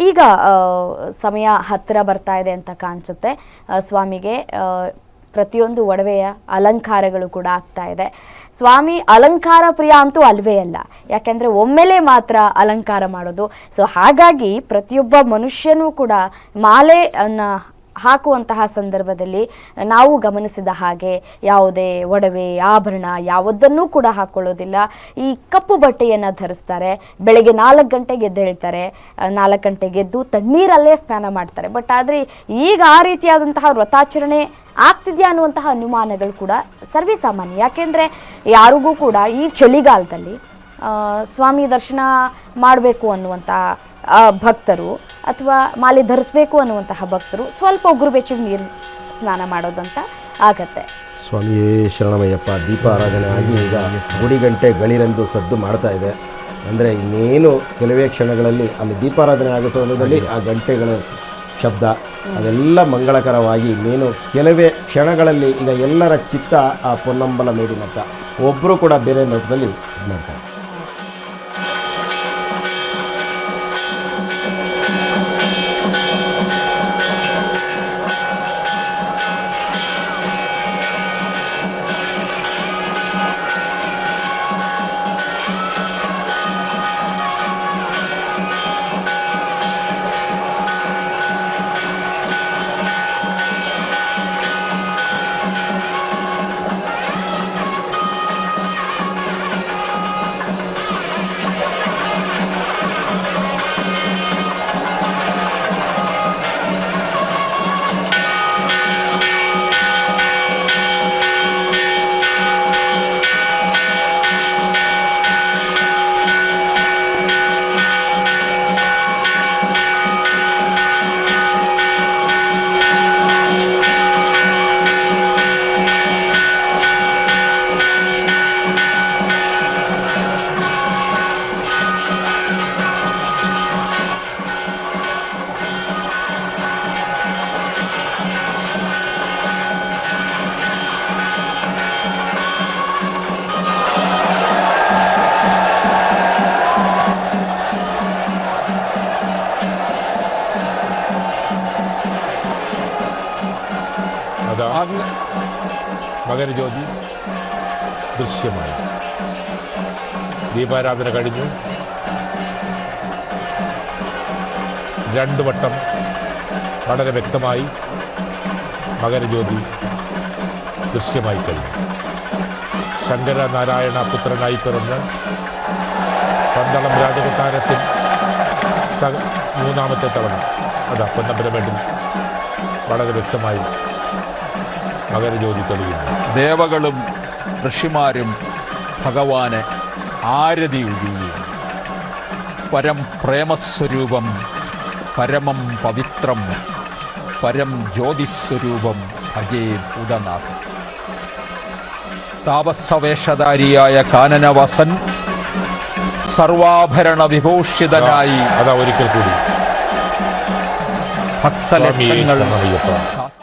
ಈಗ ಸಮಯ ಹತ್ತಿರ ಬರ್ತಾ ಇದೆ ಅಂತ ಕಾಣಿಸುತ್ತೆ. ಸ್ವಾಮಿಗೆ ಪ್ರತಿಯೊಂದು ಒಡವೆಯ ಅಲಂಕಾರಗಳು ಕೂಡ ಆಗ್ತಾ ಇದೆ. ಸ್ವಾಮಿ ಅಲಂಕಾರ ಪ್ರಿಯ ಅಂತೂ ಅಲ್ವೇ ಅಲ್ಲ, ಯಾಕೆಂದರೆ ಒಮ್ಮೆಲೆ ಮಾತ್ರ ಅಲಂಕಾರ ಮಾಡೋದು. ಸೊ ಹಾಗಾಗಿ ಪ್ರತಿಯೊಬ್ಬ ಮನುಷ್ಯನೂ ಕೂಡ ಮಾಲೆಯನ್ನು ಹಾಕುವಂತಹ ಸಂದರ್ಭದಲ್ಲಿ ನಾವು ಗಮನಿಸಿದ ಹಾಗೆ ಯಾವುದೇ ಒಡವೆ ಆಭರಣ ಯಾವುದನ್ನೂ ಕೂಡ ಹಾಕ್ಕೊಳ್ಳೋದಿಲ್ಲ. ಈ ಕಪ್ಪು ಬಟ್ಟೆಯನ್ನು ಧರಿಸ್ತಾರೆ. ಬೆಳಗ್ಗೆ 4 ಗಂಟೆಗೆ ಎದ್ದೇಳ್ತಾರೆ, 4 ಗಂಟೆಗೆ ಎದ್ದು ತಣ್ಣೀರಲ್ಲೇ ಸ್ನಾನ ಮಾಡ್ತಾರೆ. ಬಟ್ ಆದರೆ ಈಗ ಆ ರೀತಿಯಾದಂತಹ ವ್ರತಾಚರಣೆ ಆಗ್ತಿದೆಯಾ ಅನ್ನುವಂತಹ ಅನುಮಾನಗಳು ಕೂಡ ಸರ್ವೇ ಸಾಮಾನ್ಯ. ಯಾಕೆಂದರೆ ಯಾರಿಗೂ ಕೂಡ ಈ ಚಳಿಗಾಲದಲ್ಲಿ ಸ್ವಾಮಿ ದರ್ಶನ ಮಾಡಬೇಕು ಅನ್ನುವಂಥ ಭಕ್ತರು ಅಥವಾ ಮಾಲೆ ಧರಿಸಬೇಕು ಅನ್ನುವಂತಹ ಭಕ್ತರು ಸ್ವಲ್ಪ ಉಗುರು ಬೆಚ್ಚಗೆ ನೀರು ಸ್ನಾನ ಮಾಡೋದಂತ ಆಗತ್ತೆ. ಸ್ವಾಮಿಯೇ ಶರಣಮಯ್ಯಪ್ಪ. ದೀಪ ಆರಾಧನೆ ಆಗಿ ಈಗ ಗುಡಿಗಂಟೆ ಗಳಿರೆಂದು ಸದ್ದು ಮಾಡ್ತಾ ಇದೆ. ಅಂದರೆ ಇನ್ನೇನು ಕೆಲವೇ ಕ್ಷಣಗಳಲ್ಲಿ ಅಲ್ಲಿ ದೀಪಾರಾಧನೆ ಆಗೋ ಸಮಯದಲ್ಲಿ ಆ ಗಂಟೆಗಳ ಶಬ್ದ ಅದೆಲ್ಲ ಮಂಗಳಕರವಾಗಿ ಇನ್ನೇನು ಕೆಲವೇ ಕ್ಷಣಗಳಲ್ಲಿ ಈಗ ಎಲ್ಲರ ಚಿತ್ತ ಆ ಪೊನ್ನಂಬಲ ಮೇಡಿನತ್ತ ಒಬ್ಬರು ಕೂಡ ಬೇರೆ ನೋಟದಲ್ಲಿ ಮಾಡ್ತಾರೆ. മകരജ്യോതി ദൃശ്യമായി. ദീപാരാധന കഴിഞ്ഞു. 2 വട്ടം വളരെ വ്യക്തമായി മകരജ്യോതി ദൃശ്യമായി കഴിഞ്ഞു. ശങ്കരനാരായണ പുത്രനായി പിറന്ന് പന്തളം രാജകൊട്ടാരത്തിൽ 3ാമത്തെ തവണ അതാ പൊന്നമ്പലമേട്ടിൽ വളരെ വ്യക്തമായി മകരജ്യോതി തെളിയുന്നു. ദേവകളും ഋഷിമാരും ഭഗവാനെ ആരതി ഒഴിയുകയും പരം പ്രേമസ്വരൂപം പരമം പവിത്രം പരം ജ്യോതിസ്വരൂപം ഭജേ ഭൂതനാഥം. താപസവേഷധാരിയായ കാനനവസൻ സർവാഭരണ വിഭൂഷിതനായി അതാ ഒരിക്കൽ കൂടി ഭക്തലക്ഷങ്ങൾ